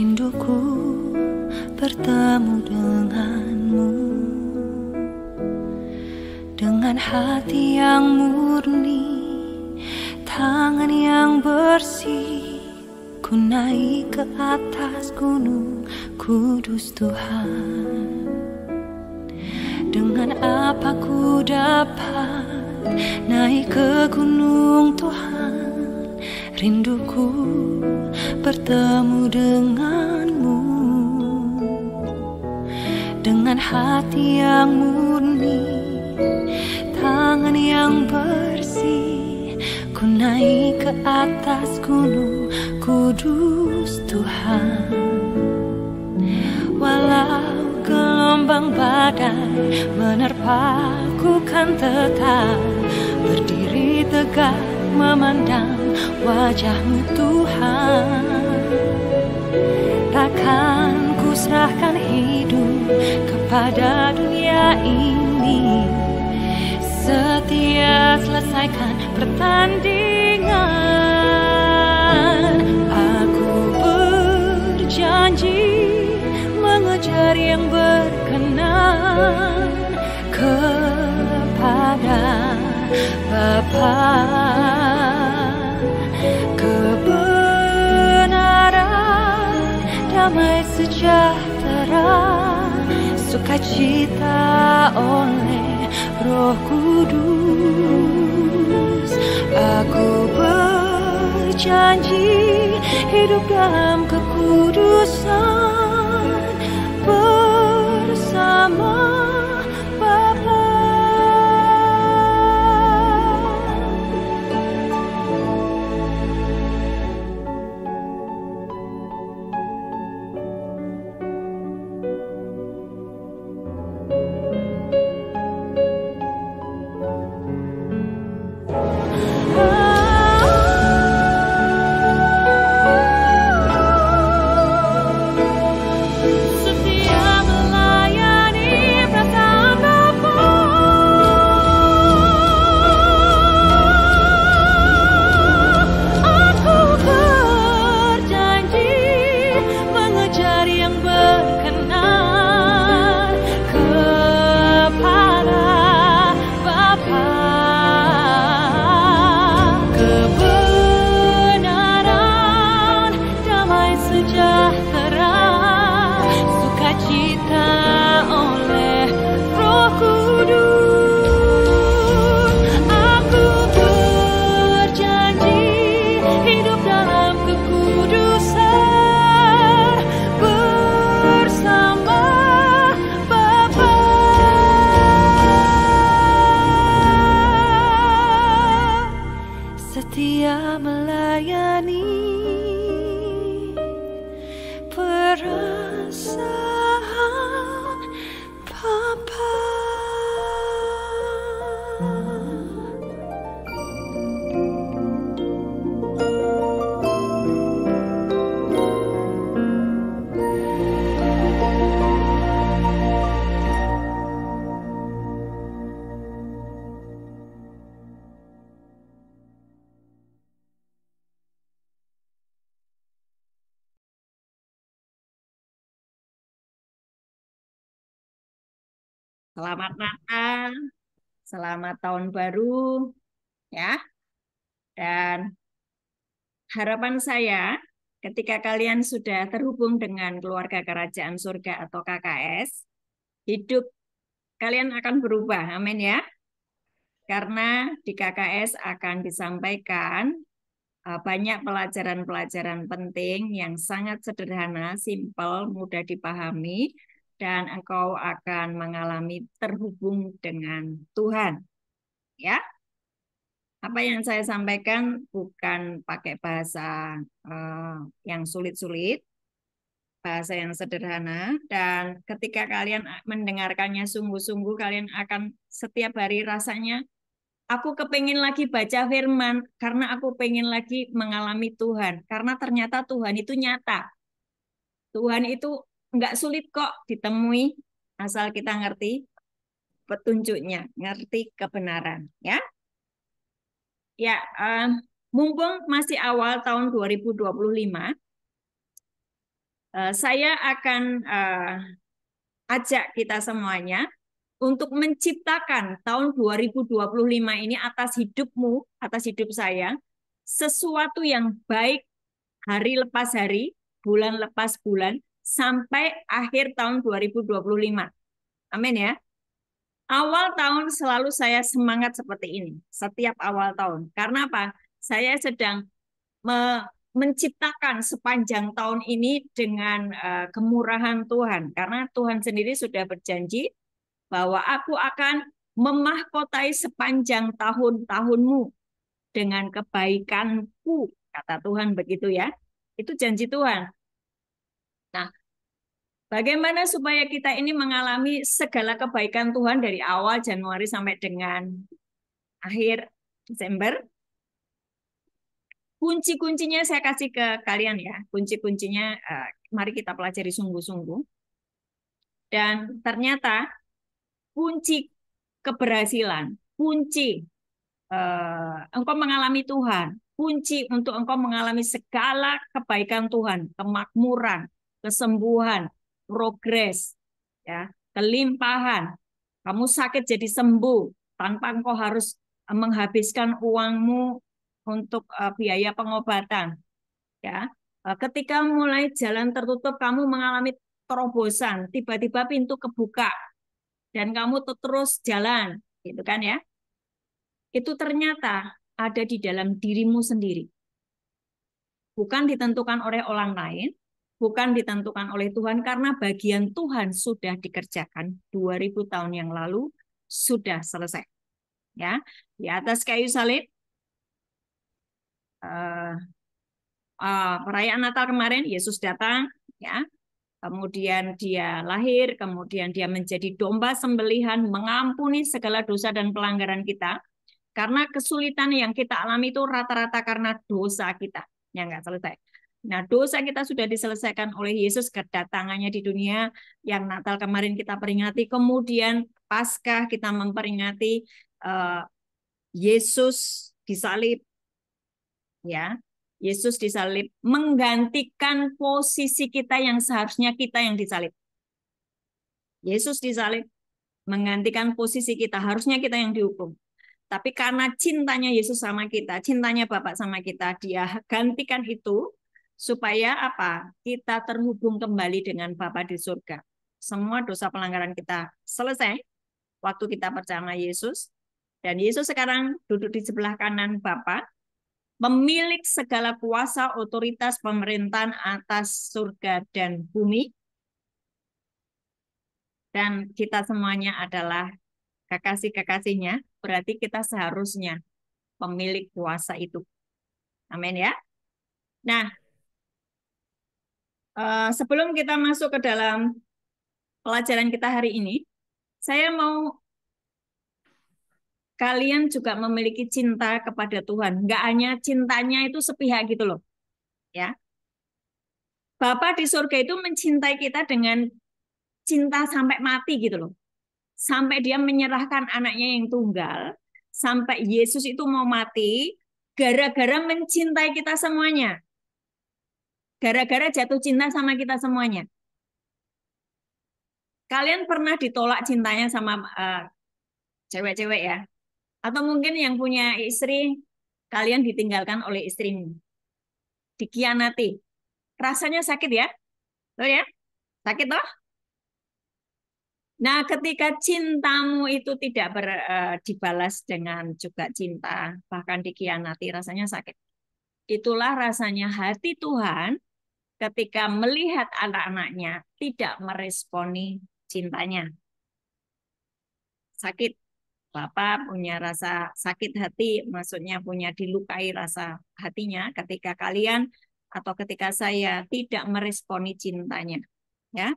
Rinduku bertemu denganmu, dengan hati yang murni, tangan yang bersih. Ku naik ke atas gunung kudus Tuhan. Dengan apa ku dapat naik ke gunung Tuhan? Rinduku bertemu denganmu, dengan hati yang murni, tangan yang bersih. Ku naik ke atas gunung kudus Tuhan. Walau gelombang badai menerpaku, kan tetap berdiri tegak memandang wajah-Mu Tuhan. Takkan ku serahkan hidup kepada dunia ini, setia selesaikan pertandingan. Aku berjanji mengejar yang berkenan kepada Bapa. Kebenaran, damai sejahtera, sukacita oleh Roh Kudus. Aku berjanji hidup dalam kekudusan bersama Bapa. Setia melayani perasaan Bapa. Selamat Natal, selamat tahun baru, ya. Dan harapan saya, ketika kalian sudah terhubung dengan keluarga Kerajaan Surga atau KKS, hidup kalian akan berubah, amin ya. Karena di KKS akan disampaikan banyak pelajaran-pelajaran penting yang sangat sederhana, simpel, mudah dipahami, dan engkau akan mengalami terhubung dengan Tuhan. Ya, apa yang saya sampaikan bukan pakai bahasa yang sulit-sulit, bahasa yang sederhana, dan ketika kalian mendengarkannya sungguh-sungguh, kalian akan setiap hari rasanya, aku kepingin lagi baca firman, karena aku pengen lagi mengalami Tuhan, karena ternyata Tuhan itu nyata. Tuhan itu nggak sulit kok ditemui, asal kita ngerti petunjuknya, ngerti kebenaran. Ya, ya. Mumpung masih awal tahun 2025, Saya akan ajak kita semuanya untuk menciptakan tahun 2025 ini atas hidupmu, atas hidup saya, sesuatu yang baik hari lepas hari, bulan lepas bulan, sampai akhir tahun 2025. Amin ya. Awal tahun selalu saya semangat seperti ini, setiap awal tahun. Karena apa? Saya sedang menciptakan sepanjang tahun ini dengan kemurahan Tuhan. Karena Tuhan sendiri sudah berjanji bahwa aku akan memahkotai sepanjang tahun-tahunmu dengan kebaikanku, kata Tuhan begitu ya. Itu janji Tuhan. Nah, bagaimana supaya kita ini mengalami segala kebaikan Tuhan dari awal Januari sampai dengan akhir Desember? Kunci-kuncinya saya kasih ke kalian ya. Kunci-kuncinya mari kita pelajari sungguh-sungguh. Dan ternyata kunci keberhasilan, kunci engkau mengalami Tuhan, kunci untuk engkau mengalami segala kebaikan Tuhan, kemakmuran, kesembuhan, progres, ya, kelimpahan. Kamu sakit jadi sembuh tanpa engkau harus menghabiskan uangmu untuk biaya pengobatan. Ya, ketika mulai jalan tertutup, kamu mengalami terobosan, tiba-tiba pintu kebuka dan kamu terus jalan, gitu kan ya? Itu ternyata ada di dalam dirimu sendiri. Bukan ditentukan oleh orang lain, bukan ditentukan oleh Tuhan, karena bagian Tuhan sudah dikerjakan 2000 tahun yang lalu, sudah selesai. Ya, di atas kayu salib, perayaan Natal kemarin, Yesus datang, ya, kemudian dia lahir, kemudian dia menjadi domba sembelihan, mengampuni segala dosa dan pelanggaran kita. Karena kesulitan yang kita alami itu rata-rata karena dosa kita yang nggak selesai. Nah, dosa kita sudah diselesaikan oleh Yesus, kedatangannya di dunia yang Natal kemarin kita peringati. Kemudian Paskah kita memperingati Yesus disalib, ya. Yesus disalib menggantikan posisi kita yang seharusnya kita yang disalib. Yesus disalib menggantikan posisi kita, harusnya kita yang dihukum. Tapi karena cintanya Yesus sama kita, cintanya Bapak sama kita, dia gantikan itu supaya apa? Kita terhubung kembali dengan Bapa di surga. Semua dosa pelanggaran kita selesai waktu kita percaya sama Yesus. Dan Yesus sekarang duduk di sebelah kanan Bapa, pemilik segala kuasa, otoritas, pemerintahan atas surga dan bumi. Dan kita semuanya adalah kekasih-kekasihnya, berarti kita seharusnya pemilik kuasa itu. Amin ya. Nah, sebelum kita masuk ke dalam pelajaran kita hari ini, saya mau kalian juga memiliki cinta kepada Tuhan. Nggak hanya cintanya itu sepihak gitu loh. Ya. Bapa di surga itu mencintai kita dengan cinta sampai mati gitu loh. Sampai dia menyerahkan anaknya yang tunggal, sampai Yesus itu mau mati, gara-gara mencintai kita semuanya. Gara-gara jatuh cinta sama kita semuanya. Kalian pernah ditolak cintanya sama cewek-cewek ya? Atau mungkin yang punya istri, kalian ditinggalkan oleh istrimu. Dikhianati. Rasanya sakit ya? Tuh ya? Sakit toh? Nah, ketika cintamu itu tidak dibalas dengan juga cinta, bahkan dikhianati, rasanya sakit. Itulah rasanya hati Tuhan ketika melihat anak-anaknya tidak meresponi cintanya. Sakit. Bapak punya rasa sakit hati, maksudnya punya dilukai rasa hatinya ketika kalian atau ketika saya tidak meresponi cintanya. Ya.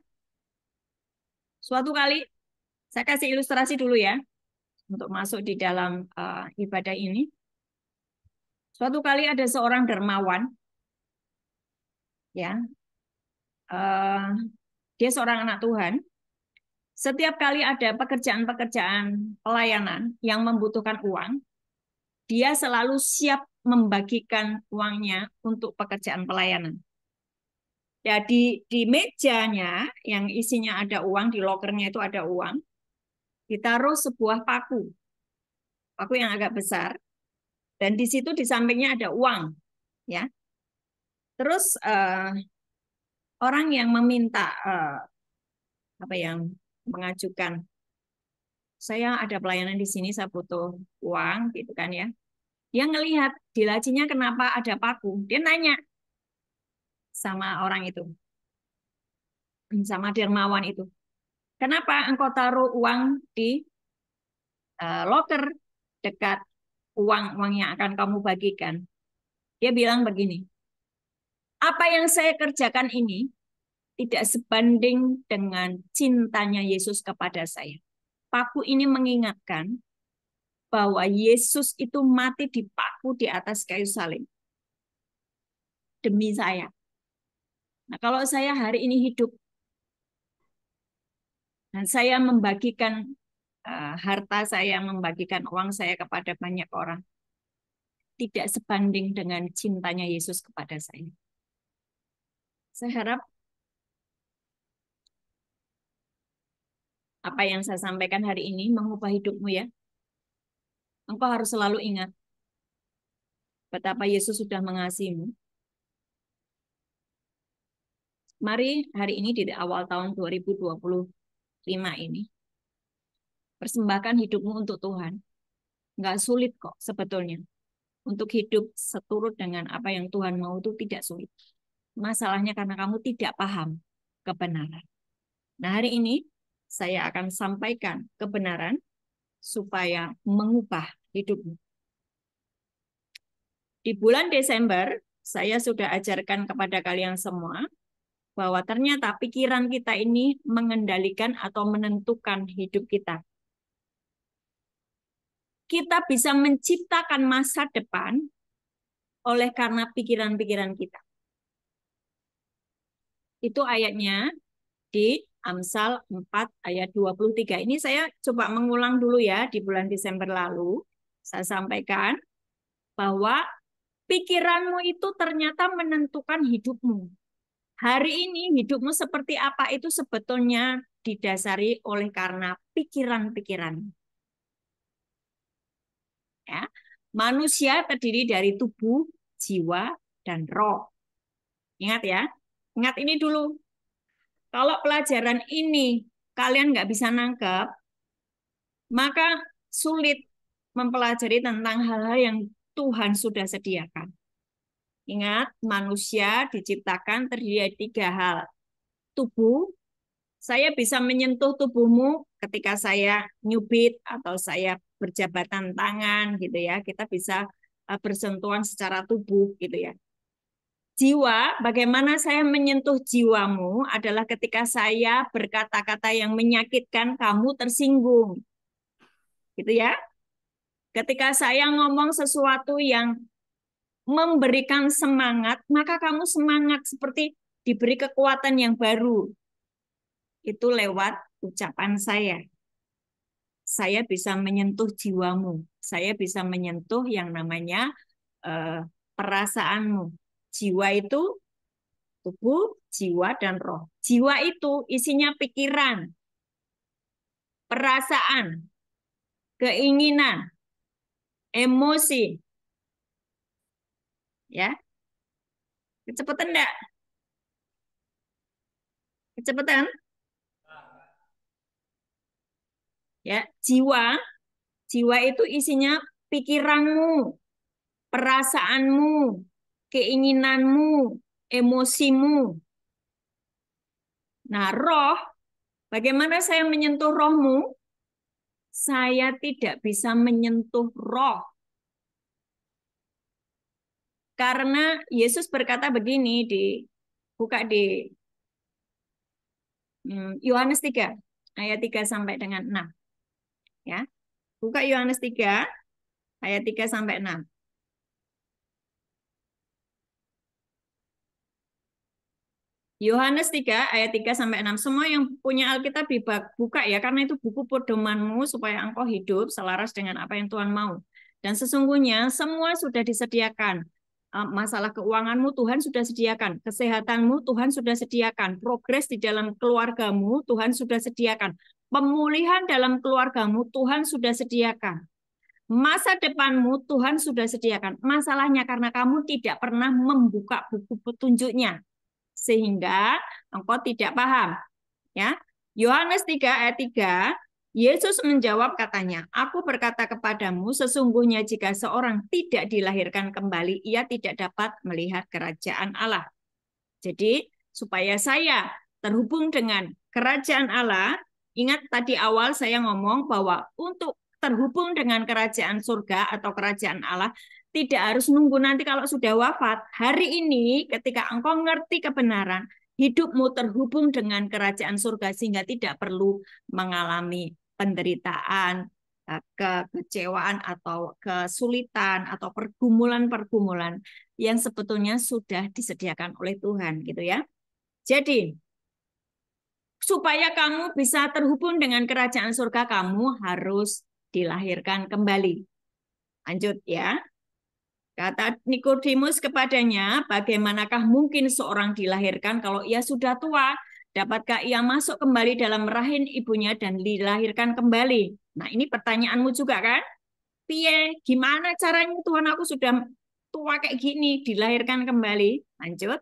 Suatu kali, saya kasih ilustrasi dulu ya, untuk masuk di dalam ibadah ini. Suatu kali ada seorang dermawan, ya, dia seorang anak Tuhan. Setiap kali ada pekerjaan-pekerjaan pelayanan yang membutuhkan uang, dia selalu siap membagikan uangnya untuk pekerjaan pelayanan. Ya, di mejanya yang isinya ada uang, di lokernya itu ada uang, ditaruh sebuah paku, paku yang agak besar, dan di situ di sampingnya ada uang, ya. Terus orang yang meminta apa yang mengajukan, saya ada pelayanan di sini, saya butuh uang, gitu kan ya. Dia ngelihat di lacinya kenapa ada paku, dia nanya sama orang itu, sama dermawan itu, kenapa engkau taruh uang di loker dekat uang-uang yang akan kamu bagikan? Dia bilang begini, apa yang saya kerjakan ini tidak sebanding dengan cintanya Yesus kepada saya. Paku ini mengingatkan bahwa Yesus itu mati di paku di atas kayu salib demi saya. Nah, kalau saya hari ini hidup dan saya membagikan harta saya, membagikan uang saya kepada banyak orang, tidak sebanding dengan cintanya Yesus kepada saya. Saya harap apa yang saya sampaikan hari ini mengubah hidupmu ya. Engkau harus selalu ingat betapa Yesus sudah mengasihimu. Mari hari ini di awal tahun 2025 ini, persembahkan hidupmu untuk Tuhan. Nggak sulit kok sebetulnya. Untuk hidup seturut dengan apa yang Tuhan mau itu tidak sulit. Masalahnya karena kamu tidak paham kebenaran. Nah, hari ini saya akan sampaikan kebenaran supaya mengubah hidupmu. Di bulan Desember, saya sudah ajarkan kepada kalian semua bahwa ternyata pikiran kita ini mengendalikan atau menentukan hidup kita. Kita bisa menciptakan masa depan oleh karena pikiran-pikiran kita. Itu ayatnya di Amsal 4 ayat 23. Ini saya coba mengulang dulu ya, di bulan Desember lalu. Saya sampaikan bahwa pikiranmu itu ternyata menentukan hidupmu. Hari ini hidupmu seperti apa itu sebetulnya didasari oleh karena pikiran-pikiran. Ya. Manusia terdiri dari tubuh, jiwa, dan roh. Ingat ya, ingat ini dulu. Kalau pelajaran ini kalian nggak bisa nangkep, maka sulit mempelajari tentang hal-hal yang Tuhan sudah sediakan. Ingat, manusia diciptakan terdiri dari 3 hal. Tubuh, saya bisa menyentuh tubuhmu ketika saya nyubit atau saya berjabatan tangan gitu ya. Kita bisa bersentuhan secara tubuh gitu ya. Jiwa, bagaimana saya menyentuh jiwamu adalah ketika saya berkata-kata yang menyakitkan, kamu tersinggung. Gitu ya. Ketika saya ngomong sesuatu yang memberikan semangat, maka kamu semangat seperti diberi kekuatan yang baru. Itu lewat ucapan saya. Saya bisa menyentuh jiwamu. Saya bisa menyentuh yang namanya perasaanmu. Jiwa itu tubuh, jiwa, dan roh. Jiwa itu isinya pikiran, perasaan, keinginan, emosi. Ya, kecepatan enggak? Kecepatan? Ya, jiwa, jiwa itu isinya pikiranmu, perasaanmu, keinginanmu, emosimu. Nah, roh, bagaimana saya menyentuh rohmu? Saya tidak bisa menyentuh roh. Karena Yesus berkata begini, buka di Yohanes 3, ayat 3 sampai dengan 6. Ya. Buka Yohanes 3, ayat 3 sampai 6. Yohanes 3 ayat 3 sampai 6. Semua yang punya Alkitab dibuka ya, karena itu buku pedomanmu supaya engkau hidup selaras dengan apa yang Tuhan mau. Dan sesungguhnya semua sudah disediakan. masalah keuanganmu Tuhan sudah sediakan, kesehatanmu Tuhan sudah sediakan, progres di dalam keluargamu Tuhan sudah sediakan, pemulihan dalam keluargamu Tuhan sudah sediakan. Masa depanmu Tuhan sudah sediakan. Masalahnya karena kamu tidak pernah membuka buku petunjuknya, sehingga engkau tidak paham. Ya, Yohanes 3 ayat 3, Yesus menjawab katanya, aku berkata kepadamu, sesungguhnya jika seorang tidak dilahirkan kembali, ia tidak dapat melihat kerajaan Allah. Jadi, supaya saya terhubung dengan kerajaan Allah, ingat tadi awal saya ngomong bahwa untuk terhubung dengan kerajaan surga atau kerajaan Allah, tidak harus nunggu nanti kalau sudah wafat. Hari ini ketika engkau ngerti kebenaran, hidupmu terhubung dengan kerajaan surga sehingga tidak perlu mengalami penderitaan, kekecewaan atau kesulitan atau pergumulan-pergumulan yang sebetulnya sudah disediakan oleh Tuhan gitu ya. Jadi supaya kamu bisa terhubung dengan kerajaan surga, kamu harus dilahirkan kembali. Lanjut ya. Kata Nikodemus kepadanya, bagaimanakah mungkin seorang dilahirkan kalau ia sudah tua? Dapatkah ia masuk kembali dalam rahim ibunya dan dilahirkan kembali? Nah, ini pertanyaanmu juga kan? Piye, gimana caranya Tuhan, aku sudah tua kayak gini, dilahirkan kembali? Lanjut.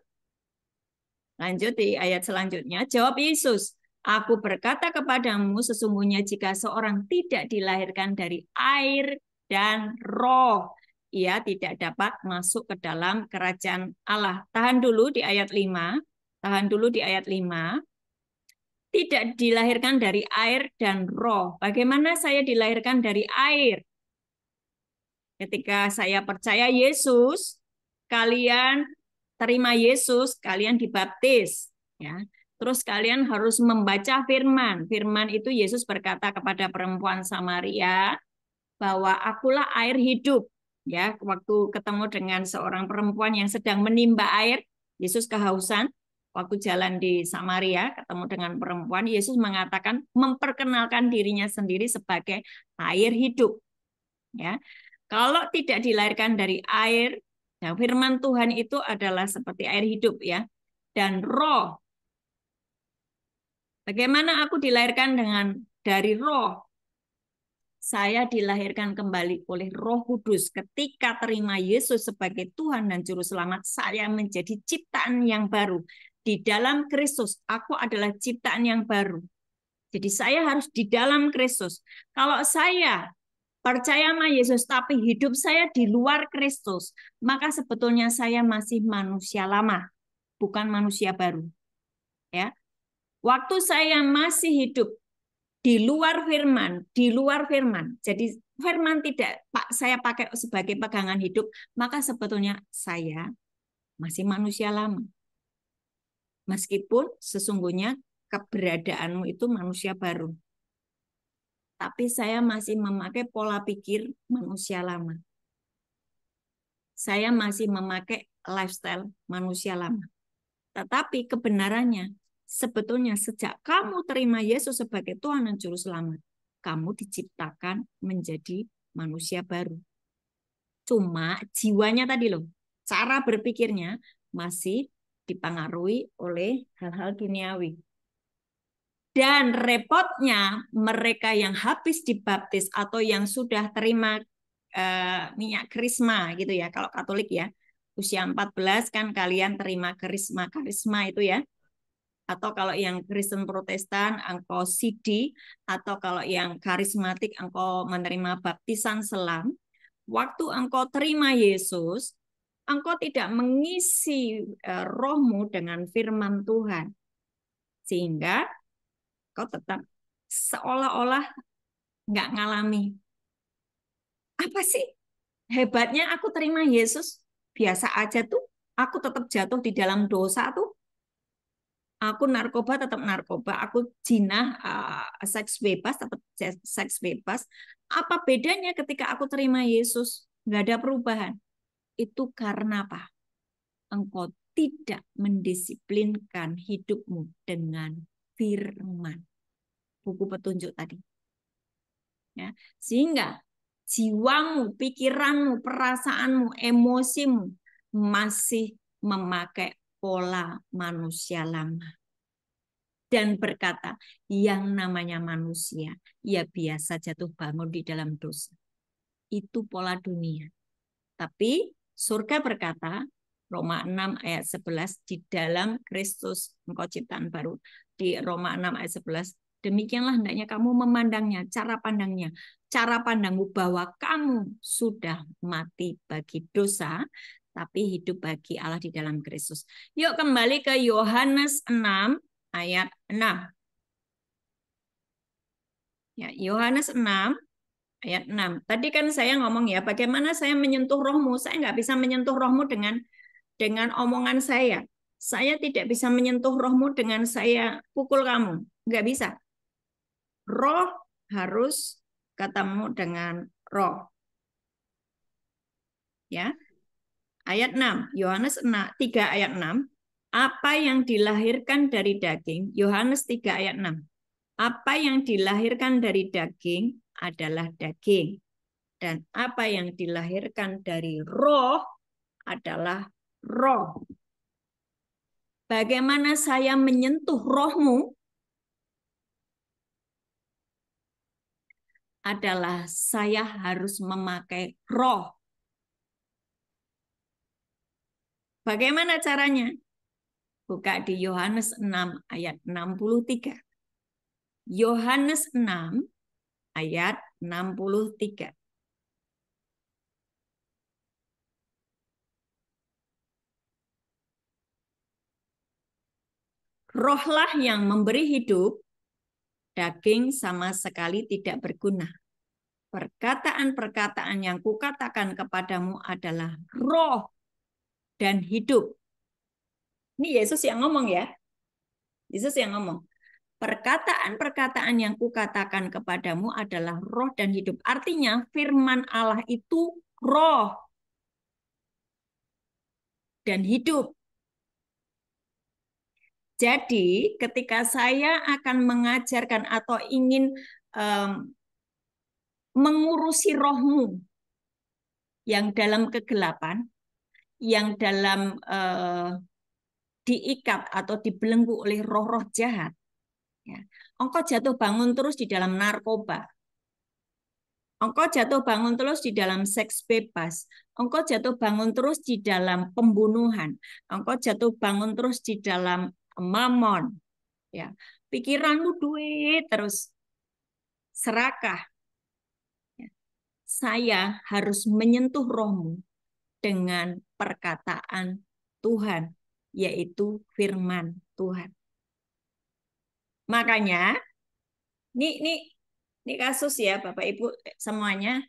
Lanjut di ayat selanjutnya. Jawab Yesus, aku berkata kepadamu, sesungguhnya jika seorang tidak dilahirkan dari air dan roh, ia tidak dapat masuk ke dalam kerajaan Allah. Tahan dulu di ayat 5. Tahan dulu di ayat 5. Tidak dilahirkan dari air dan roh. Bagaimana saya dilahirkan dari air? Ketika saya percaya Yesus, kalian terima Yesus, kalian dibaptis. Ya. Terus kalian harus membaca firman. Firman itu Yesus berkata kepada perempuan Samaria, bahwa akulah air hidup. Ya, waktu ketemu dengan seorang perempuan yang sedang menimba air, Yesus kehausan. Waktu jalan di Samaria, ketemu dengan perempuan, Yesus mengatakan, memperkenalkan dirinya sendiri sebagai air hidup. Ya, kalau tidak dilahirkan dari air, nah firman Tuhan itu adalah seperti air hidup ya, dan roh. Bagaimana aku dilahirkan dari roh? Saya dilahirkan kembali oleh Roh Kudus. Ketika terima Yesus sebagai Tuhan dan Juru Selamat, saya menjadi ciptaan yang baru. Di dalam Kristus, aku adalah ciptaan yang baru. Jadi saya harus di dalam Kristus. Kalau saya percaya sama Yesus, tapi hidup saya di luar Kristus, maka sebetulnya saya masih manusia lama, bukan manusia baru. Ya, waktu saya masih hidup di luar firman. Jadi firman tidak saya pakai sebagai pegangan hidup, maka sebetulnya saya masih manusia lama. Meskipun sesungguhnya keberadaanmu itu manusia baru. Tapi saya masih memakai pola pikir manusia lama. Saya masih memakai lifestyle manusia lama. Tetapi kebenarannya, sebetulnya sejak kamu terima Yesus sebagai Tuhan dan Juru Selamat, kamu diciptakan menjadi manusia baru. Cuma jiwanya tadi loh, cara berpikirnya masih dipengaruhi oleh hal-hal duniawi. Dan repotnya mereka yang habis dibaptis atau yang sudah terima minyak krisma gitu ya, kalau Katolik ya, usia 14 kan kalian terima karisma itu ya. Atau kalau yang Kristen Protestan engkau CD, atau kalau yang karismatik engkau menerima baptisan selam. Waktu engkau terima Yesus, engkau tidak mengisi rohmu dengan firman Tuhan. Sehingga kau tetap seolah-olah nggak ngalami. Apa sih hebatnya aku terima Yesus? Biasa aja tuh, aku tetap jatuh di dalam dosa tuh. Aku narkoba tetap narkoba, aku zina, seks bebas tetap seks bebas. Apa bedanya ketika aku terima Yesus? Nggak ada perubahan. Itu karena apa? Engkau tidak mendisiplinkan hidupmu dengan firman. Buku petunjuk tadi. Ya, sehingga jiwamu, pikiranmu, perasaanmu, emosimu masih memakai pola manusia lama dan berkata, yang namanya manusia, ya biasa jatuh bangun di dalam dosa. Itu pola dunia. Tapi surga berkata, Roma 6 ayat 11, di dalam Kristus engkau ciptaan baru. Di Roma 6 ayat 11, demikianlah hendaknya kamu memandangnya, cara pandangnya. Cara pandangmu bahwa kamu sudah mati bagi dosa, tapi hidup bagi Allah di dalam Kristus. Yuk kembali ke Yohanes 6 ayat 6. Ya, Yohanes 6 ayat 6. Tadi kan saya ngomong ya, bagaimana saya menyentuh rohmu? Saya nggak bisa menyentuh rohmu dengan omongan saya. Saya tidak bisa menyentuh rohmu dengan saya pukul kamu. Nggak bisa. Roh harus ketemu dengan roh. Ya. Ayat 6, Yohanes 3 ayat 6. Apa yang dilahirkan dari daging, Yohanes 3 ayat 6. Apa yang dilahirkan dari daging adalah daging. Dan apa yang dilahirkan dari roh adalah roh. Bagaimana saya menyentuh rohmu adalah saya harus memakai roh. Bagaimana caranya? Buka di Yohanes 6 ayat 63. Yohanes 6 ayat 63. Rohlah yang memberi hidup, daging sama sekali tidak berguna. Perkataan-perkataan yang kukatakan kepadamu adalah roh dan hidup. Ini Yesus yang ngomong ya. Yesus yang ngomong. Perkataan-perkataan yang kukatakan kepadamu adalah roh dan hidup. Artinya firman Allah itu roh dan hidup. Jadi ketika saya akan mengajarkan atau ingin mengurusi rohmu yang dalam kegelapan, yang dalam diikat atau dibelenggu oleh roh-roh jahat, ya. Engkau jatuh bangun terus di dalam narkoba. Engkau jatuh bangun terus di dalam seks bebas. Engkau jatuh bangun terus di dalam pembunuhan. Engkau jatuh bangun terus di dalam mamon. Ya, pikiranmu duit terus, serakah. Ya. Saya harus menyentuh rohmu dengan perkataan Tuhan, yaitu firman Tuhan. Makanya, ini kasus ya Bapak Ibu semuanya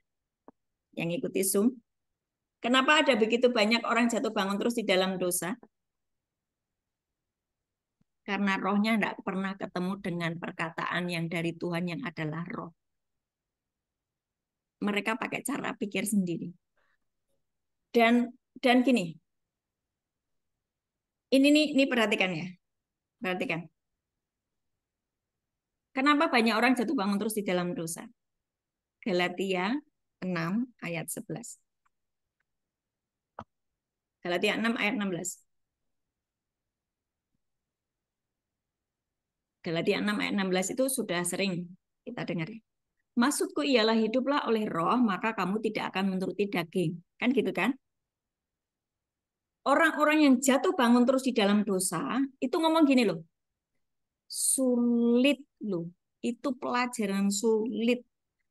yang ikuti Zoom. Kenapa ada begitu banyak orang jatuh bangun terus di dalam dosa? Karena rohnya tidak pernah ketemu dengan perkataan yang dari Tuhan yang adalah roh. Mereka pakai cara pikir sendiri. Dan gini, ini perhatikan ya, perhatikan. Kenapa banyak orang jatuh bangun terus di dalam dosa? Galatia 6 ayat 11. Galatia 6 ayat 16. Galatia 6 ayat 16 itu sudah sering kita dengar. Maksudku ialah hiduplah oleh roh, maka kamu tidak akan menuruti daging. Kan gitu kan? Orang-orang yang jatuh bangun terus di dalam dosa, itu ngomong gini loh. Sulit loh. Itu pelajaran sulit.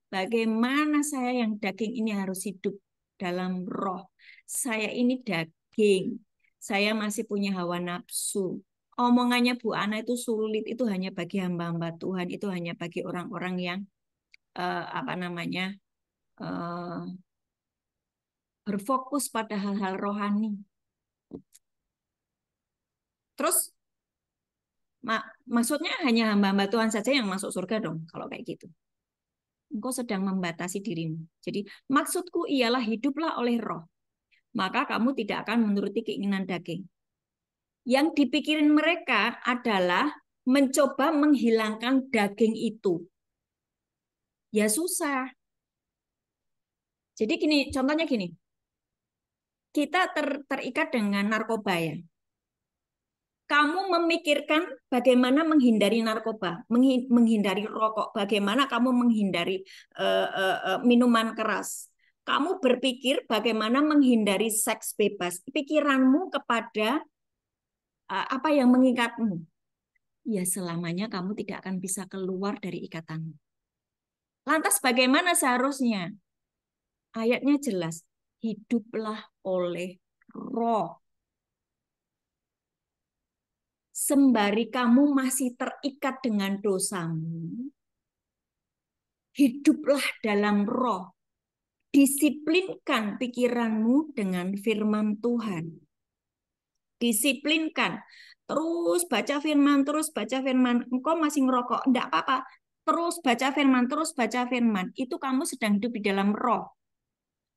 Bagaimana saya yang daging ini harus hidup dalam roh. Saya ini daging. Saya masih punya hawa nafsu. Omongannya Bu Ana itu sulit. Itu hanya bagi hamba-hamba Tuhan. Itu hanya bagi orang-orang yang berfokus pada hal-hal rohani. Terus maksudnya hanya hamba-hamba Tuhan saja yang masuk surga dong kalau kayak gitu. Engkau sedang membatasi dirimu. Jadi maksudku ialah hiduplah oleh roh. Maka kamu tidak akan menuruti keinginan daging. Yang dipikirin mereka adalah mencoba menghilangkan daging itu. Ya susah. Jadi gini, contohnya gini. kita terikat dengan narkoba ya. Kamu memikirkan bagaimana menghindari narkoba, menghindari rokok, bagaimana kamu menghindari minuman keras. Kamu berpikir bagaimana menghindari seks bebas. Pikiranmu kepada apa yang mengikatmu. Ya selamanya kamu tidak akan bisa keluar dari ikatanmu. Lantas bagaimana seharusnya? Ayatnya jelas, hiduplah oleh roh. Sembari kamu masih terikat dengan dosamu, hiduplah dalam roh. Disiplinkan pikiranmu dengan firman Tuhan. Disiplinkan. Terus baca firman, terus baca firman. Engkau masih ngerokok, enggak apa-apa. Terus baca firman, terus baca firman. Itu kamu sedang hidup di dalam roh.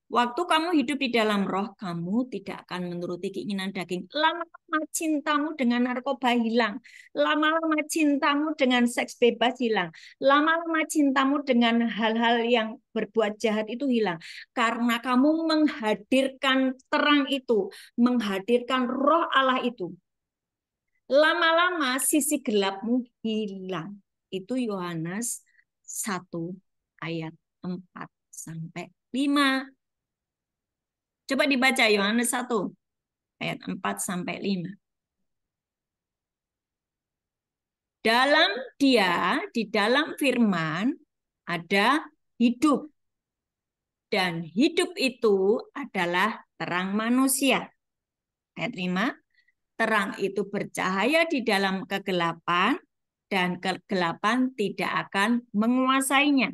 Waktu kamu hidup di dalam roh, kamu tidak akan menuruti keinginan daging. Lama-lama cintamu dengan narkoba hilang. Lama-lama cintamu dengan seks bebas hilang. Lama-lama cintamu dengan hal-hal yang berbuat jahat itu hilang. Karena kamu menghadirkan terang itu, menghadirkan roh Allah itu. Lama-lama sisi gelapmu hilang. Itu Yohanes 1 ayat 4 sampai 5. Coba dibaca Yohanes 1 ayat 4 sampai 5. Dalam dia, di dalam firman ada hidup. Dan hidup itu adalah terang manusia. Ayat 5. Terang itu bercahaya di dalam kegelapan dan kegelapan tidak akan menguasainya.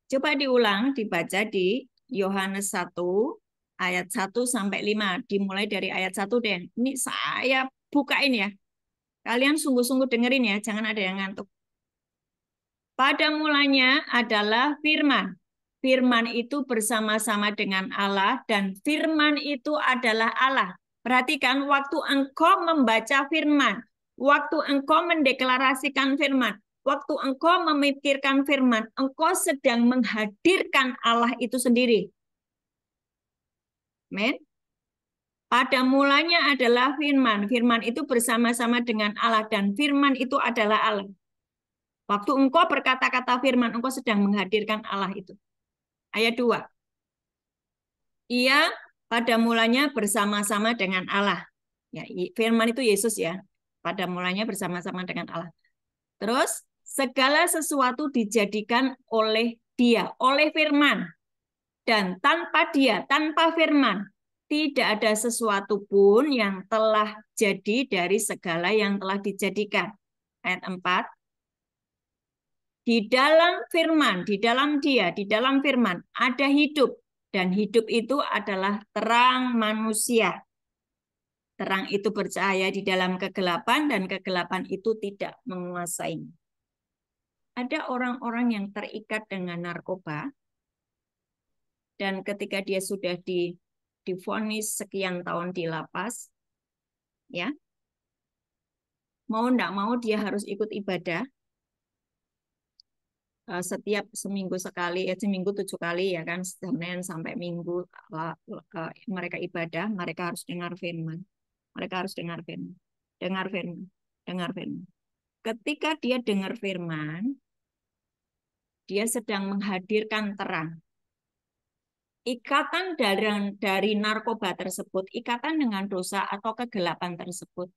Coba diulang, dibaca di Yohanes 1 ayat 1 sampai 5. Dimulai dari ayat 1 deh. Ini saya bukain ya. Kalian sungguh-sungguh dengerin ya, jangan ada yang ngantuk. Pada mulanya adalah firman. Firman itu bersama-sama dengan Allah dan firman itu adalah Allah. Perhatikan waktu engkau membaca firman, waktu engkau mendeklarasikan firman, waktu engkau memikirkan firman, engkau sedang menghadirkan Allah itu sendiri. Amen. Pada mulanya adalah firman. Firman itu bersama-sama dengan Allah dan firman itu adalah Allah. Waktu engkau berkata-kata firman, engkau sedang menghadirkan Allah itu. Ayat 2. Ia pada mulanya bersama-sama dengan Allah. Ya, firman itu Yesus ya. Pada mulanya bersama-sama dengan Allah. Terus segala sesuatu dijadikan oleh Dia, oleh firman. Dan tanpa Dia, tanpa firman, tidak ada sesuatu pun yang telah jadi dari segala yang telah dijadikan. Ayat 4. Di dalam firman, di dalam Dia, di dalam firman ada hidup. Dan hidup itu adalah terang manusia. Terang itu bercahaya di dalam kegelapan dan kegelapan itu tidak menguasainya. Ada orang-orang yang terikat dengan narkoba dan ketika dia sudah divonis sekian tahun di lapas, ya, mau enggak mau dia harus ikut ibadah setiap seminggu sekali, seminggu 7 kali ya kan, Senin sampai Minggu mereka ibadah, mereka harus dengar firman, mereka harus dengar firman, dengar firman, dengar firman. Ketika dia dengar firman, dia sedang menghadirkan terang. Ikatan dari narkoba tersebut, ikatan dengan dosa atau kegelapan tersebut,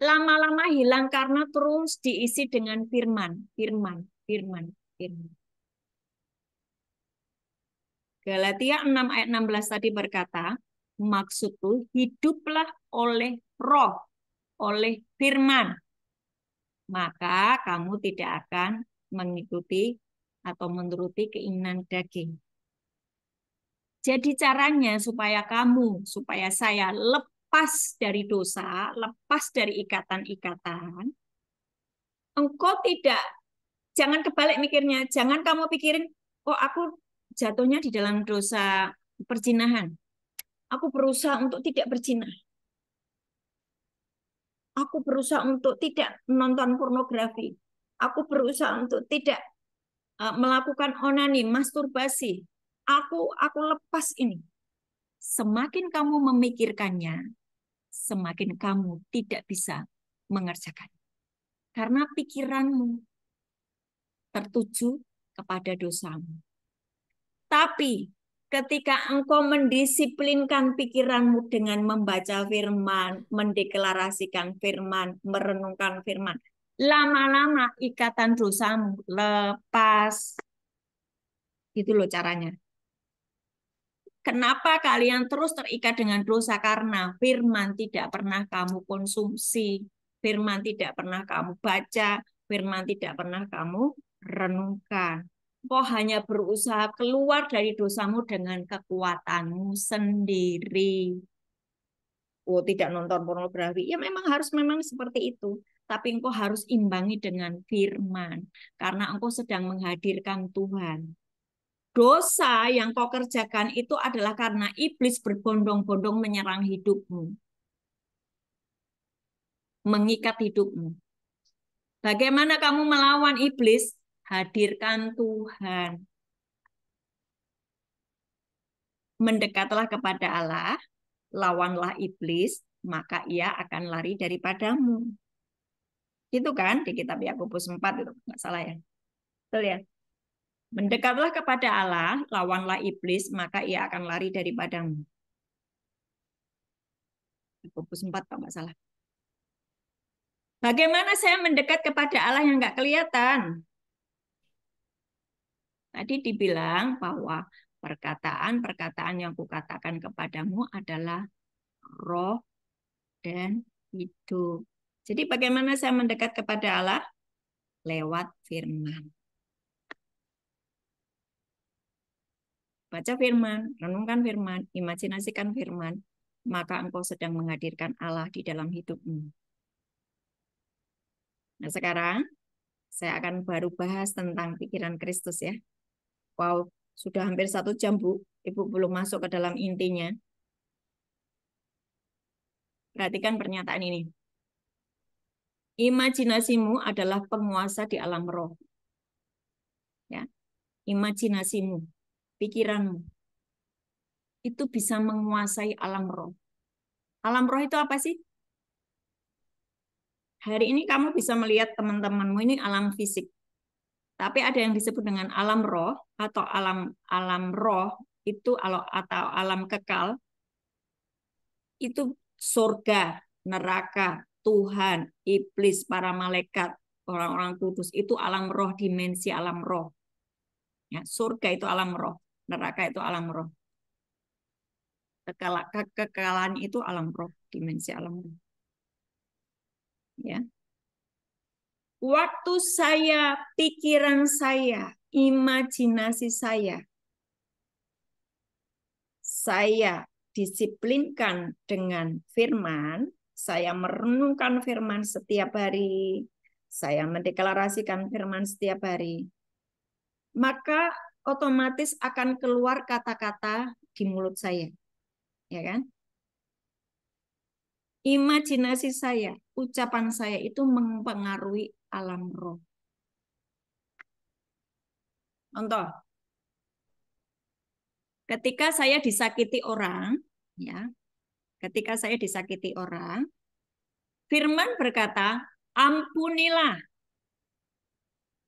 lama-lama hilang karena terus diisi dengan firman, firman, firman, firman. Galatia 6 ayat 16 tadi berkata, maksudku hiduplah oleh roh, oleh firman. Maka kamu tidak akan mengikuti atau menuruti keinginan daging. Jadi caranya supaya kamu, supaya saya lepas dari dosa, lepas dari ikatan-ikatan, engkau tidak, jangan kebalik mikirnya, jangan kamu pikirin, oh aku jatuhnya di dalam dosa perzinahan. Aku berusaha untuk tidak berzina. Aku berusaha untuk tidak menonton pornografi. Aku berusaha untuk tidak melakukan onani, masturbasi. Aku lepas ini. semakin kamu memikirkannya, semakin kamu tidak bisa mengerjakan. Karena pikiranmu tertuju kepada dosamu. Tapi ketika engkau mendisiplinkan pikiranmu dengan membaca firman, mendeklarasikan firman, merenungkan firman, lama-lama ikatan dosamu lepas. Itu loh caranya. Kenapa kalian terus terikat dengan dosa? Karena firman tidak pernah kamu konsumsi, firman tidak pernah kamu baca, firman tidak pernah kamu renungkan. Kau hanya berusaha keluar dari dosamu dengan kekuatanmu sendiri. Oh, tidak nonton pornografi. Ya memang seperti itu. Tapi engkau harus imbangi dengan firman. Karena engkau sedang menghadirkan Tuhan. Dosa yang kau kerjakan itu adalah karena iblis berbondong-bondong menyerang hidupmu. Mengikat hidupmu. Bagaimana kamu melawan iblis? Hadirkan Tuhan. Mendekatlah kepada Allah, lawanlah iblis, maka ia akan lari daripadamu. Itu kan di kitab Yakobus 4 itu, nggak salah ya. Betul ya? Mendekatlah kepada Allah, lawanlah iblis, maka ia akan lari daripadamu. Yakobus 4 kalau nggak salah. Bagaimana saya mendekat kepada Allah yang nggak kelihatan? Tadi dibilang bahwa perkataan-perkataan yang kukatakan kepadamu adalah roh dan hidup. Jadi bagaimana saya mendekat kepada Allah? Lewat firman. Baca firman, renungkan firman, imajinasikan firman, maka engkau sedang menghadirkan Allah di dalam hidupmu. Nah sekarang saya akan baru bahas tentang pikiran Kristus ya. Wow, sudah hampir 1 jam Bu, Ibu belum masuk ke dalam intinya. Perhatikan pernyataan ini. Imajinasimu adalah penguasa di alam roh. Ya, imajinasimu, pikiranmu, itu bisa menguasai alam roh. Alam roh itu apa sih? Hari ini kamu bisa melihat teman-temanmu ini alam fisik. Tapi ada yang disebut dengan alam roh atau alam roh itu atau alam kekal. Itu surga, neraka, Tuhan, iblis, para malaikat, orang-orang kudus itu alam roh, dimensi alam roh. Ya, surga itu alam roh, neraka itu alam roh. Kekekalan itu alam roh, dimensi alam roh. Ya. Waktu saya, pikiran saya, imajinasi saya disiplinkan dengan firman, saya merenungkan firman setiap hari, saya mendeklarasikan firman setiap hari, maka otomatis akan keluar kata-kata di mulut saya. Ya kan? Imajinasi saya, ucapan saya itu mempengaruhi alam roh. Contoh, ketika saya disakiti orang, ya, ketika saya disakiti orang, firman berkata, ampunilah.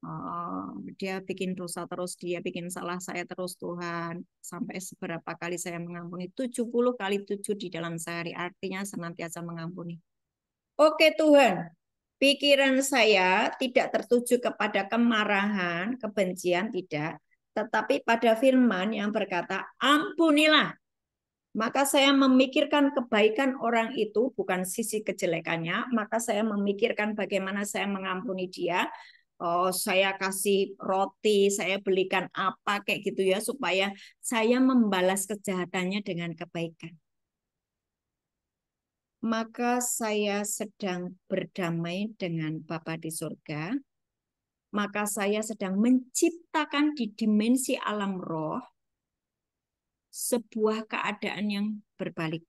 Oh, dia bikin dosa terus, dia bikin salah saya terus Tuhan. Sampai seberapa kali saya mengampuni? 70 kali 7 di dalam sehari. Artinya senantiasa mengampuni. Oke Tuhan, pikiran saya tidak tertuju kepada kemarahan, kebencian, tidak. Tetapi pada firman yang berkata, ampunilah. Maka saya memikirkan kebaikan orang itu, bukan sisi kejelekannya. Maka saya memikirkan bagaimana saya mengampuni dia. Oh, saya kasih roti, saya belikan apa kayak gitu ya, supaya saya membalas kejahatannya dengan kebaikan. Maka saya sedang berdamai dengan Bapa di surga. Maka saya sedang menciptakan di dimensi alam roh sebuah keadaan yang berbalik.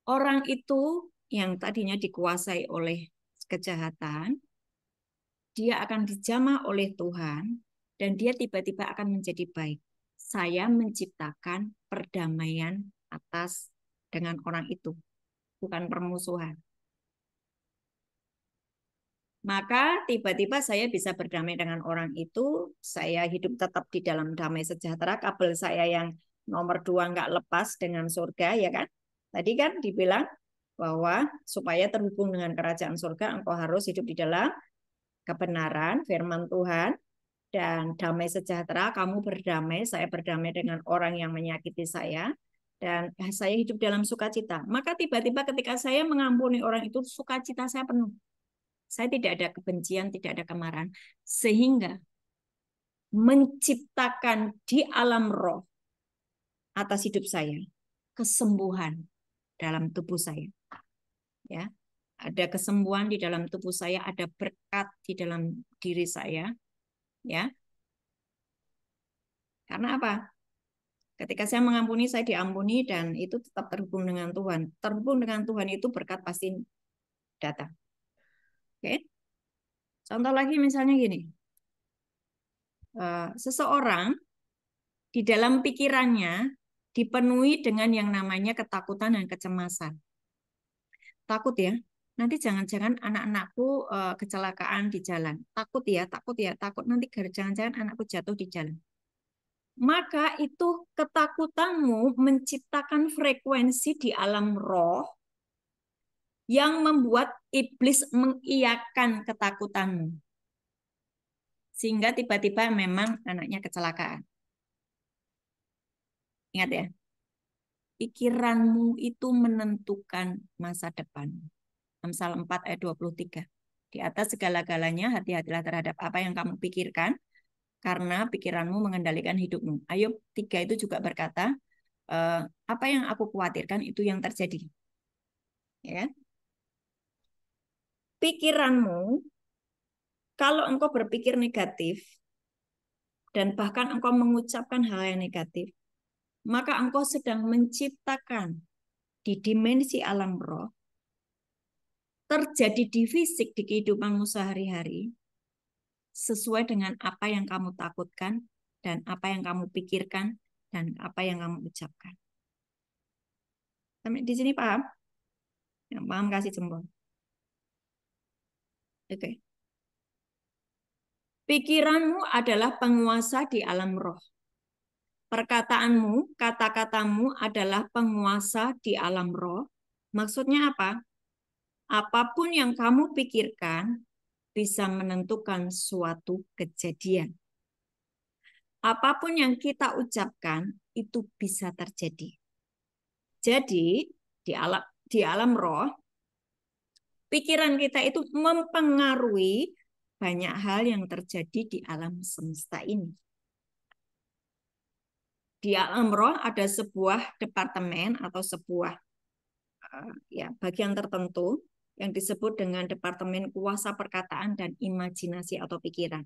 Orang itu yang tadinya dikuasai oleh kejahatan, dia akan dijamah oleh Tuhan dan dia tiba-tiba akan menjadi baik. Saya menciptakan perdamaian dengan orang itu, bukan permusuhan. Maka tiba-tiba saya bisa berdamai dengan orang itu, saya hidup tetap di dalam damai sejahtera, kabel saya yang nomor 2 nggak lepas dengan surga, ya kan? Tadi kan dibilang bahwa supaya terhubung dengan kerajaan surga, engkau harus hidup di dalam kebenaran, firman Tuhan, dan damai sejahtera. Kamu berdamai, saya berdamai dengan orang yang menyakiti saya, dan saya hidup dalam sukacita. Maka tiba-tiba ketika saya mengampuni orang itu, sukacita saya penuh. Saya tidak ada kebencian, tidak ada kemarahan. Sehingga menciptakan di alam roh atas hidup saya kesembuhan dalam tubuh saya. Ya, ada kesembuhan di dalam tubuh saya, ada berkat di dalam diri saya. Ya, karena apa? Ketika saya mengampuni, saya diampuni, dan itu tetap terhubung dengan Tuhan. Terhubung dengan Tuhan itu berkat pasti datang. Oke? Contoh lagi misalnya gini. Seseorang di dalam pikirannya dipenuhi dengan yang namanya ketakutan dan kecemasan. Takut ya, nanti jangan-jangan anak-anakku kecelakaan di jalan. Takut ya, takut nanti jangan-jangan anakku jatuh di jalan. Maka itu ketakutanmu menciptakan frekuensi di alam roh yang membuat iblis mengiyakan ketakutanmu. Sehingga tiba-tiba memang anaknya kecelakaan. Ingat ya, pikiranmu itu menentukan masa depan. Amsal 4 ayat 23. Di atas segala-galanya hati-hatilah terhadap apa yang kamu pikirkan, karena pikiranmu mengendalikan hidupmu. Ayub 3 itu juga berkata, apa yang aku khawatirkan itu yang terjadi. Ya. Pikiranmu, kalau engkau berpikir negatif, dan bahkan engkau mengucapkan hal yang negatif, maka engkau sedang menciptakan di dimensi alam roh, terjadi di fisik, di kehidupanmu sehari-hari, sesuai dengan apa yang kamu takutkan, dan apa yang kamu pikirkan, dan apa yang kamu ucapkan. Sampai di sini paham? Yang paham kasih jempol. Oke. Pikiranmu adalah penguasa di alam roh. Perkataanmu, kata-katamu adalah penguasa di alam roh. Maksudnya apa? Apapun yang kamu pikirkan bisa menentukan suatu kejadian. Apapun yang kita ucapkan itu bisa terjadi. Jadi di alam roh, pikiran kita itu mempengaruhi banyak hal yang terjadi di alam semesta ini. Di alam roh ada sebuah departemen atau sebuah bagian tertentu yang disebut dengan departemen kuasa perkataan dan imajinasi atau pikiran.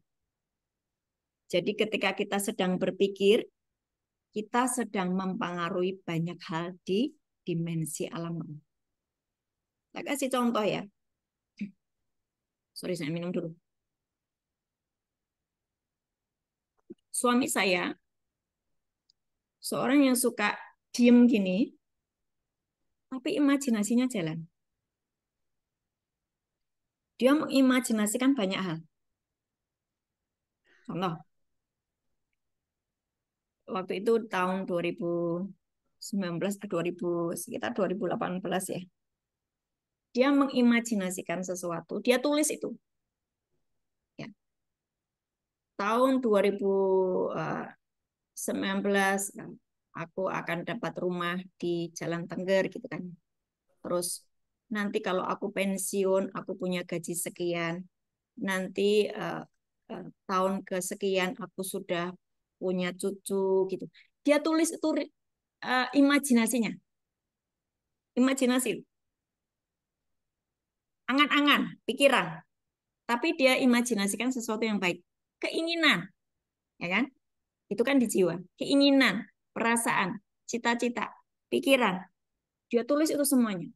Jadi ketika kita sedang berpikir, kita sedang mempengaruhi banyak hal di dimensi alam roh. Saya kasih contoh ya. Sorry, saya minum dulu. Suami saya, seorang yang suka diem gini, tapi imajinasinya jalan. Dia mengimajinasikan banyak hal. Contoh, waktu itu tahun 2019 atau sekitar 2018 ya. Dia mengimajinasikan sesuatu, dia tulis itu. Ya. Tahun 2019 aku akan dapat rumah di Jalan Tengger gitu kan. Terus nanti kalau aku pensiun, aku punya gaji sekian. Nanti tahun kesekian aku sudah punya cucu gitu. Dia tulis itu imajinasinya. Imajinasi. Angan-angan, pikiran. Tapi dia imajinasikan sesuatu yang baik. Keinginan. Ya kan? Itu kan di jiwa. Keinginan, perasaan, cita-cita, pikiran. Dia tulis itu semuanya.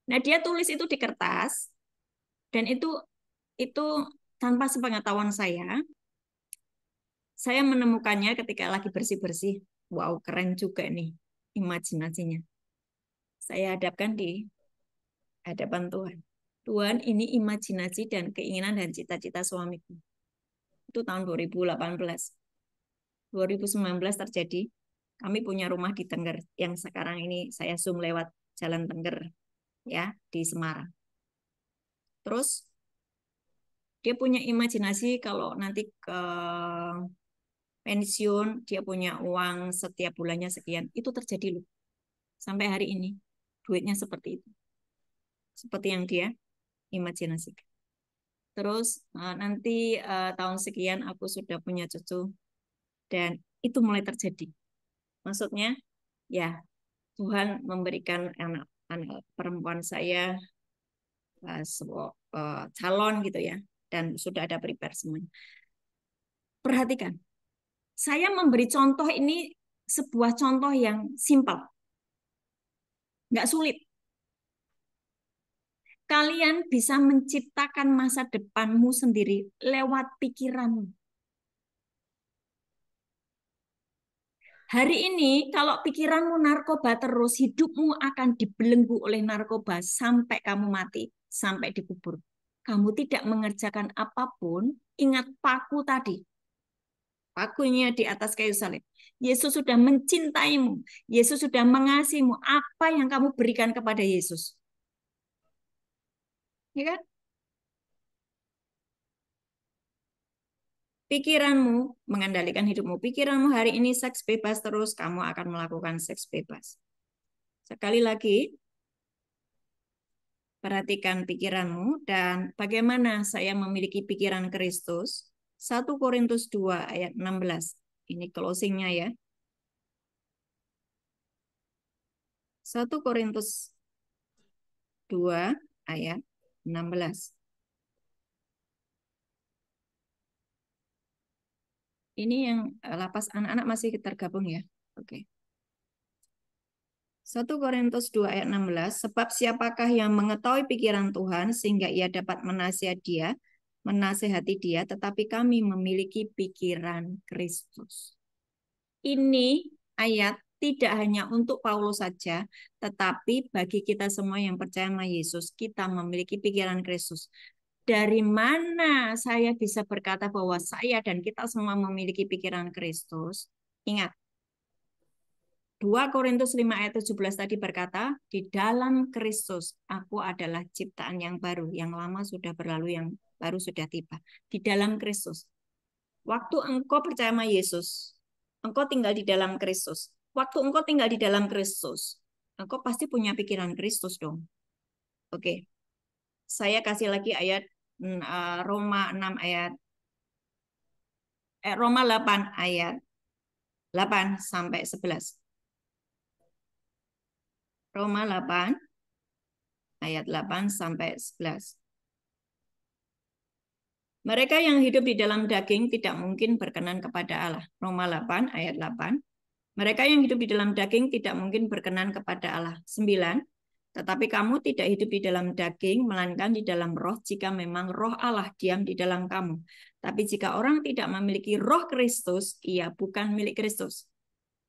Nah, dia tulis itu di kertas dan itu tanpa sepengetahuan saya menemukannya ketika lagi bersih-bersih Wow, keren juga nih imajinasinya. Saya hadapkan di hadapan Tuhan. Tuhan, ini imajinasi dan keinginan dan cita-cita suamiku. Itu tahun 2018. 2019 terjadi. Kami punya rumah di Tengger yang sekarang ini saya zoom lewat Jalan Tengger ya di Semarang. Terus dia punya imajinasi kalau nanti ke pensiun dia punya uang setiap bulannya sekian. Itu terjadi loh. Sampai hari ini duitnya seperti itu. Seperti yang dia imajinasikan. Terus nanti tahun sekian aku sudah punya cucu dan itu mulai terjadi. Maksudnya ya Tuhan memberikan anak perempuan saya sebuah calon gitu ya dan sudah ada prepare semuanya. Perhatikan, saya memberi contoh ini sebuah contoh yang simpel, nggak sulit. Kalian bisa menciptakan masa depanmu sendiri lewat pikiranmu. Hari ini, kalau pikiranmu narkoba terus, hidupmu akan dibelenggu oleh narkoba sampai kamu mati, sampai dikubur. Kamu tidak mengerjakan apapun, ingat paku tadi. Pakunya di atas kayu salib. Yesus sudah mencintaimu. Yesus sudah mengasihimu. Apa yang kamu berikan kepada Yesus? Ya kan? Pikiranmu mengendalikan hidupmu. Pikiranmu hari ini seks bebas terus, kamu akan melakukan seks bebas. Sekali lagi, perhatikan pikiranmu dan bagaimana saya memiliki pikiran Kristus. 1 Korintus 2 ayat 16. Ini closingnya ya. 1 Korintus 2 ayat 16. Ini yang lapas anak-anak masih tergabung ya. Oke. 1 Korintus 2 ayat 16, sebab siapakah yang mengetahui pikiran Tuhan sehingga ia dapat menasehati dia, tetapi kami memiliki pikiran Kristus. Ini ayat tidak hanya untuk Paulus saja, tetapi bagi kita semua yang percaya sama Yesus, kita memiliki pikiran Kristus. Dari mana saya bisa berkata bahwa saya dan kita semua memiliki pikiran Kristus? Ingat, 2 Korintus 5 ayat 17 tadi berkata, di dalam Kristus aku adalah ciptaan yang baru, yang lama sudah berlalu, yang baru sudah tiba. Di dalam Kristus. Waktu engkau percaya sama Yesus, engkau tinggal di dalam Kristus. Waktu engkau tinggal di dalam Kristus, engkau pasti punya pikiran Kristus dong. Oke. Saya kasih lagi ayat Roma 6 ayat Roma 8 ayat 8 sampai 11. Roma 8 ayat 8 sampai 11. Mereka yang hidup di dalam daging tidak mungkin berkenan kepada Allah. Roma 8 ayat 8. Mereka yang hidup di dalam daging tidak mungkin berkenan kepada Allah. 9. Tetapi kamu tidak hidup di dalam daging, melainkan di dalam roh, jika memang roh Allah diam di dalam kamu. Tapi jika orang tidak memiliki roh Kristus, ia bukan milik Kristus.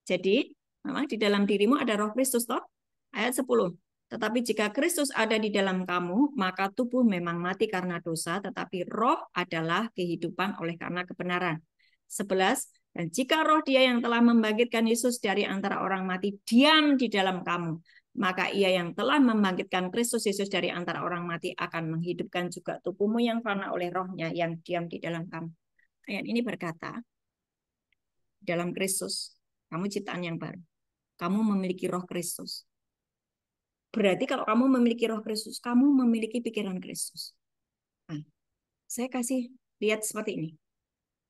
Jadi, memang di dalam dirimu ada roh Kristus, toh? Ayat 10. Tetapi jika Kristus ada di dalam kamu, maka tubuh memang mati karena dosa, tetapi roh adalah kehidupan oleh karena kebenaran. 11. Dan jika roh dia yang telah membangkitkan Yesus dari antara orang mati diam di dalam kamu, maka ia yang telah membangkitkan Kristus Yesus dari antara orang mati akan menghidupkan juga tubuhmu yang fana oleh rohnya yang diam di dalam kamu. Ayat ini berkata, dalam Kristus, kamu ciptaan yang baru. Kamu memiliki roh Kristus. Berarti kalau kamu memiliki roh Kristus, kamu memiliki pikiran Kristus. Nah, saya kasih lihat seperti ini.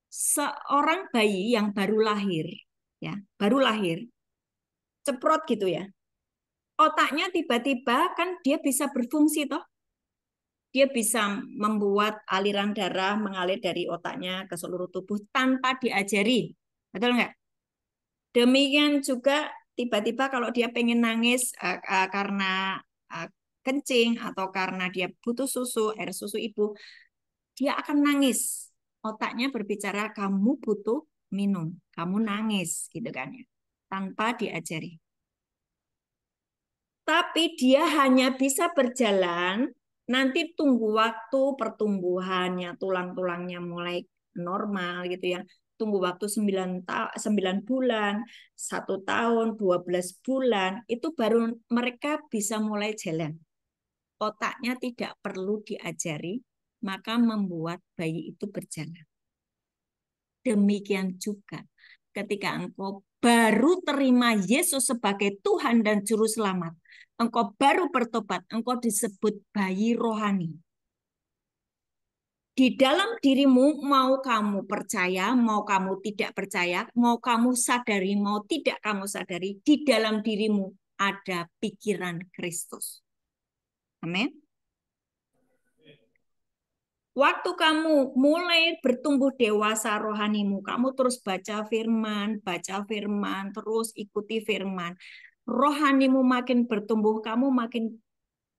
Seorang bayi yang baru lahir, ya, baru lahir, ceprot gitu ya. Otaknya tiba-tiba kan dia bisa berfungsi toh. Dia bisa membuat aliran darah mengalir dari otaknya ke seluruh tubuh tanpa diajari. Betul nggak? Demikian juga tiba-tiba kalau dia pengen nangis karena kencing atau karena dia butuh susu, air susu ibu, dia akan nangis. Otaknya berbicara, kamu butuh minum, kamu nangis, gitu kan ya. tanpa diajari. Tapi dia hanya bisa berjalan, nanti tunggu waktu pertumbuhannya, tulang-tulangnya mulai normal gitu ya. Tunggu waktu 9 bulan, 1 tahun, 12 bulan, itu baru mereka bisa mulai jalan. Otaknya tidak perlu diajari, maka membuat bayi itu berjalan. Demikian juga ketika engkau baru terima Yesus sebagai Tuhan dan Juru Selamat, engkau baru bertobat, engkau disebut bayi rohani. Di dalam dirimu, mau kamu percaya, mau kamu tidak percaya, mau kamu sadari, mau tidak kamu sadari, di dalam dirimu ada pikiran Kristus. Amin. Waktu kamu mulai bertumbuh dewasa rohanimu, kamu terus baca firman, terus ikuti firman. Rohanimu makin bertumbuh, kamu makin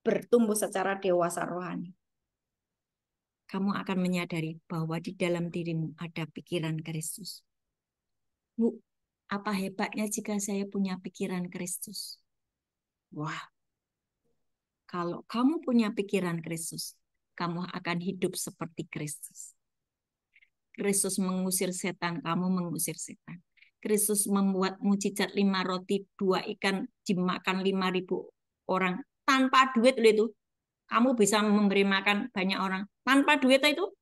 bertumbuh secara dewasa rohani. Kamu akan menyadari bahwa di dalam dirimu ada pikiran Kristus. Bu, apa hebatnya jika saya punya pikiran Kristus? Wah, kalau kamu punya pikiran Kristus, kamu akan hidup seperti Kristus. Kristus mengusir setan, kamu mengusir setan. Kristus membuat mujizat 5 roti, 2 ikan dimakan 5.000 orang tanpa duit itu. Kamu bisa memberi makan banyak orang tanpa duit itu.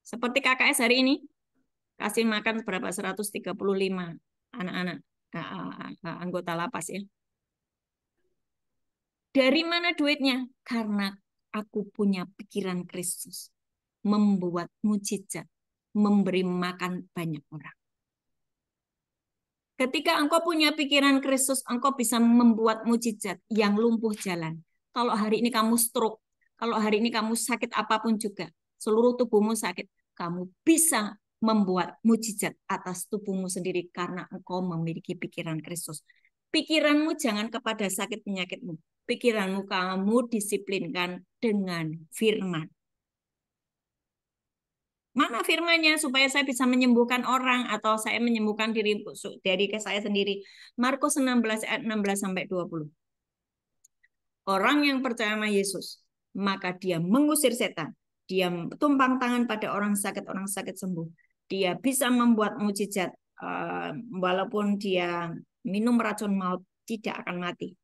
Seperti KKS hari ini, kasih makan berapa 135 anak-anak anggota lapas ya. Dari mana duitnya? Karena aku punya pikiran Kristus. Membuat mujizat, memberi makan banyak orang. Ketika engkau punya pikiran Kristus, engkau bisa membuat mujizat yang lumpuh jalan. Kalau hari ini kamu stroke, kalau hari ini kamu sakit apapun juga, seluruh tubuhmu sakit, kamu bisa membuat mujizat atas tubuhmu sendiri karena engkau memiliki pikiran Kristus. Pikiranmu jangan kepada sakit penyakitmu. Pikiranmu kamu disiplinkan dengan firman. Mana firmannya supaya saya bisa menyembuhkan orang atau saya menyembuhkan diri dari saya sendiri. Markus 16 ayat 16 sampai 20. Orang yang percaya sama Yesus, maka dia mengusir setan. Dia tumpang tangan pada orang sakit sembuh. Dia bisa membuat mujizat walaupun dia minum racun maut tidak akan mati.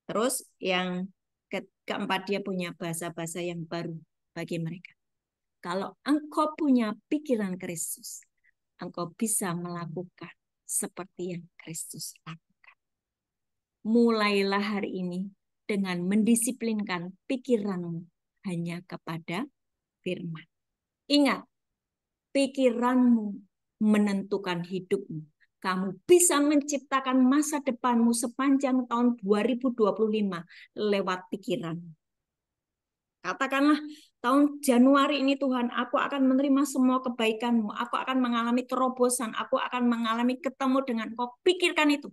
Terus yang keempat, dia punya bahasa-bahasa yang baru bagi mereka. Kalau engkau punya pikiran Kristus, engkau bisa melakukan seperti yang Kristus lakukan. Mulailah hari ini dengan mendisiplinkan pikiranmu hanya kepada firman. Ingat, pikiranmu menentukan hidupmu. Kamu bisa menciptakan masa depanmu sepanjang tahun 2025 lewat pikiranmu. Katakanlah, tahun Januari ini Tuhan, aku akan menerima semua kebaikan-Mu. Aku akan mengalami terobosan. Aku akan mengalami ketemu dengan Kau. Pikirkan itu.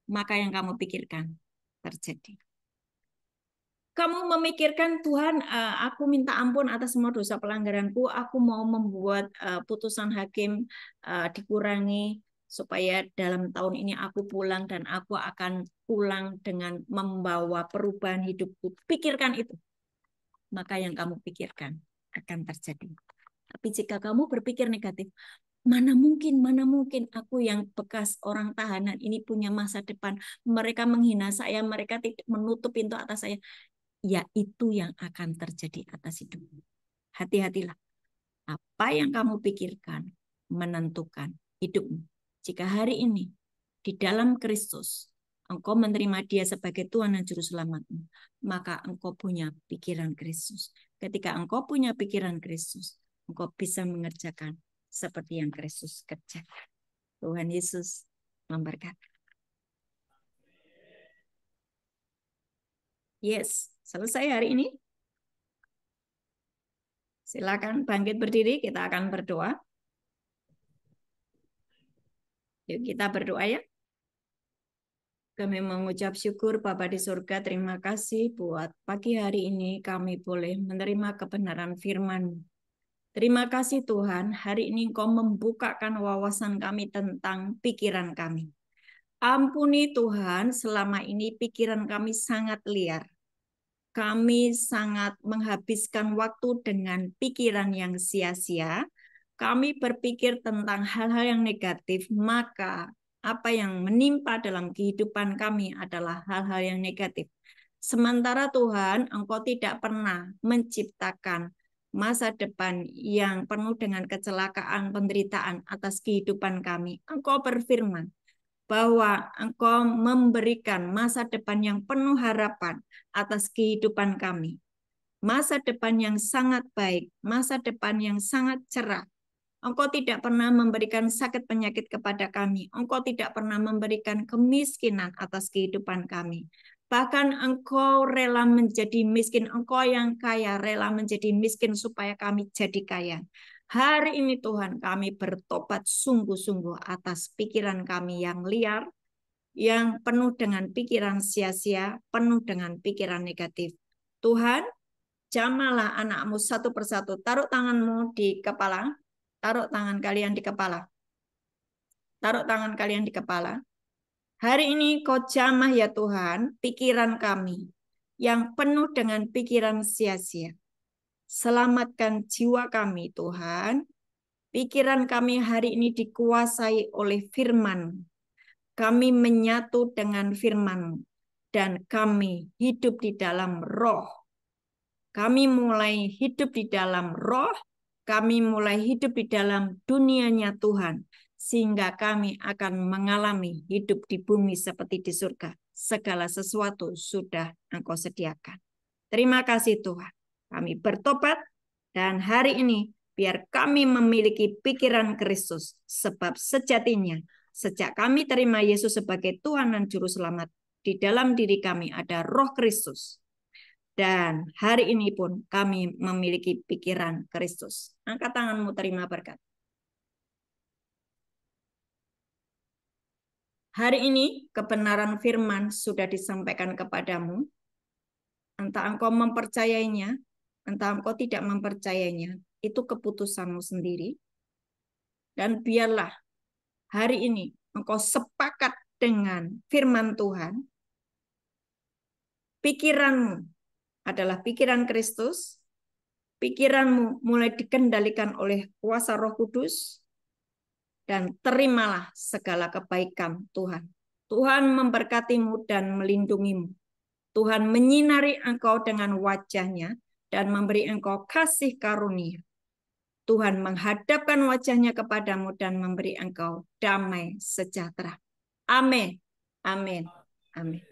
Maka yang kamu pikirkan terjadi. Kamu memikirkan, Tuhan, aku minta ampun atas semua dosa pelanggaranku. Aku mau membuat putusan hakim dikurangi supaya dalam tahun ini aku pulang dan aku akan pulang dengan membawa perubahan hidupku. Pikirkan itu. Maka yang kamu pikirkan akan terjadi. Tapi jika kamu berpikir negatif, mana mungkin aku yang bekas orang tahanan ini punya masa depan. Mereka menghina saya, mereka tidak menutup pintu atas saya. Ya itu yang akan terjadi atas hidupmu. Hati-hatilah. Apa yang kamu pikirkan menentukan hidupmu. Jika hari ini di dalam Kristus, engkau menerima Dia sebagai Tuhan dan Juru Selamatmu, maka engkau punya pikiran Kristus. Ketika engkau punya pikiran Kristus, engkau bisa mengerjakan seperti yang Kristus kerjakan. Tuhan Yesus memberkati. Yes, selesai hari ini. Silakan bangkit berdiri, kita akan berdoa. Yuk kita berdoa ya. Kami mengucap syukur Bapa di surga, terima kasih buat pagi hari ini kami boleh menerima kebenaran firman. Terima kasih Tuhan, hari ini Engkau membukakan wawasan kami tentang pikiran kami. Ampuni Tuhan, selama ini pikiran kami sangat liar. Kami sangat menghabiskan waktu dengan pikiran yang sia-sia. Kami berpikir tentang hal-hal yang negatif, maka apa yang menimpa dalam kehidupan kami adalah hal-hal yang negatif. Sementara Tuhan, Engkau tidak pernah menciptakan masa depan yang penuh dengan kecelakaan, penderitaan atas kehidupan kami. Engkau berfirman bahwa Engkau memberikan masa depan yang penuh harapan atas kehidupan kami. Masa depan yang sangat baik, masa depan yang sangat cerah. Engkau tidak pernah memberikan sakit penyakit kepada kami. Engkau tidak pernah memberikan kemiskinan atas kehidupan kami. Bahkan Engkau rela menjadi miskin. Engkau yang kaya rela menjadi miskin supaya kami jadi kaya. Hari ini Tuhan, kami bertobat sungguh-sungguh atas pikiran kami yang liar, yang penuh dengan pikiran sia-sia, penuh dengan pikiran negatif. Tuhan, jamalah anakmu satu persatu. Taruh tanganmu di kepala. Taruh tangan kalian di kepala. Taruh tangan kalian di kepala. Hari ini Kau jamah ya Tuhan, pikiran kami yang penuh dengan pikiran sia-sia. Selamatkan jiwa kami Tuhan. Pikiran kami hari ini dikuasai oleh firman. Kami menyatu dengan firman dan kami hidup di dalam roh. Kami mulai hidup di dalam roh. Kami mulai hidup di dalam dunianya Tuhan, sehingga kami akan mengalami hidup di bumi seperti di surga. Segala sesuatu sudah Engkau sediakan. Terima kasih Tuhan. Kami bertobat dan hari ini biar kami memiliki pikiran Kristus, sebab sejatinya sejak kami terima Yesus sebagai Tuhan dan Juru Selamat, di dalam diri kami ada Roh Kristus. Dan hari ini pun kami memiliki pikiran Kristus. Angkat tanganmu, terima berkat. Hari ini kebenaran firman sudah disampaikan kepadamu. Entah engkau mempercayainya, entah engkau tidak mempercayainya. Itu keputusanmu sendiri. Dan biarlah hari ini engkau sepakat dengan firman Tuhan. Pikiranmu adalah pikiran Kristus. Pikiranmu mulai dikendalikan oleh kuasa Roh Kudus, dan terimalah segala kebaikan Tuhan. Tuhan memberkatimu dan melindungimu. Tuhan menyinari engkau dengan wajah-Nya dan memberi engkau kasih karunia. Tuhan menghadapkan wajah-Nya kepadamu dan memberi engkau damai sejahtera. Amin. Amin. Amin.